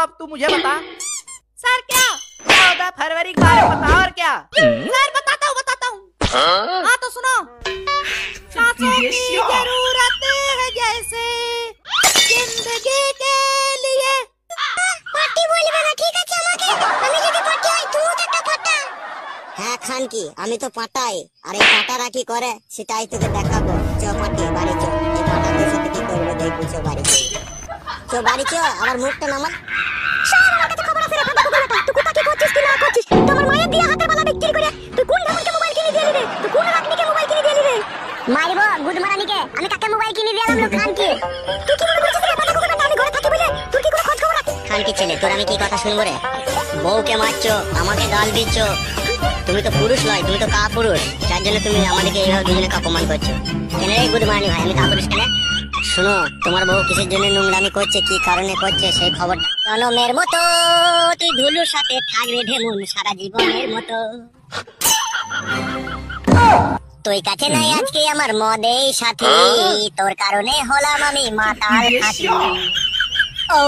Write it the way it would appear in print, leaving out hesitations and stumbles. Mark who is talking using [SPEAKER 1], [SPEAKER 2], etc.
[SPEAKER 1] अब तू मुझे बता। सर क्या 14 फरवरी के बारे में बता। और क्या सर? बताता हूँ। हाँ तो सुनो। सांसों की जरूरत है जैसे जिंदगी के लिए।
[SPEAKER 2] পাটি বলবে না, ঠিক আছে? আমাকে আমি যদি পাটি হই তুইও তো একটা পাটা। হ্যাঁ খানকি, আমি তো পাটাই। আর এই পাটারা কি করে সেটাই তোকে দেখাবো। চ পাটি বাড়ি চ, এই পাটাদের সাথে কি করবো দেখবি। চ বাড়ি চ, চ বাড়ি চ। আমার মুখটা নামান। স্যার আমার কাছে খবর আছে রে, ফাটা কুকুরটা। তুই কোথা কি করছিস কি না করছিস? তোমার মায়ের দিয়ে হাতের বালা বিক্রি করে তুই কোন ধামকে মোবাইল কিনে দিলি রে? তুই কোন রাতনিকে মোবাইল কিনে দিলি রে? মারবো গুড মারানিকে। আমি কাকে মোবাইল কিনে দিলাম লোক খানকি? তুই কি মনে করছিস রে ফাটা কুকুরটা? আমি ঘরে থাকি বলে তুই কি কোনো খোঁজ খবর রাখিস? খানকি ছেলে, তোর আমি কি কথা শুনবো রে? বউকে মারছো, আমাকে গাল দিচ্ছ। তুমি তো পুরুষ নয়, তুমি তো কাপুরুষ। যার জন্য তুমি আমাদেরকে এইভাবে দুজনকে অপমান করছো। কেন রে গুড মারানি ভাই, আমি কাপুরুষ কেন? শুনো, তোমার বউ কিসের জন্য নোংরামি করছে, কি কারণে করছে সেই খবরটা। জনমের মতো তুই ধুলুর সাথে থাকবে ঢেমুন সারা জীবনের মতো। তুই কাছে নাই আজকে আমার মদের সাথে, তোর কারণে হলাম আমি মাতাল খাতি। ও